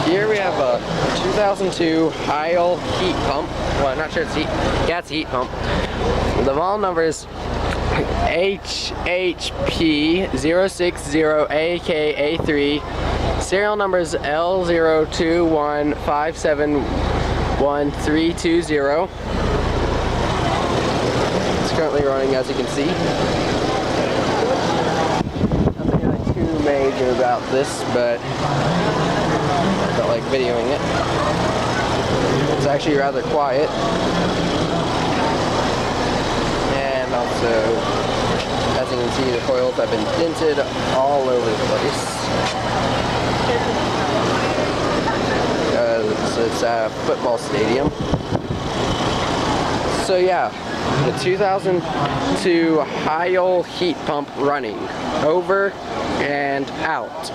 Here we have a 2002 Heil heat pump. Well, I'm not sure it's heat. Yeah, it's a heat pump. The model number is HHP060AKA3. Serial number is L021571320. It's currently running, as you can see. Nothing really too major about this, but I felt like videoing it. It's actually rather quiet. And also, as you can see, the coils have been dented all over the place. It's a football stadium. So yeah, the 2002 Heil heat pump running. Over and out.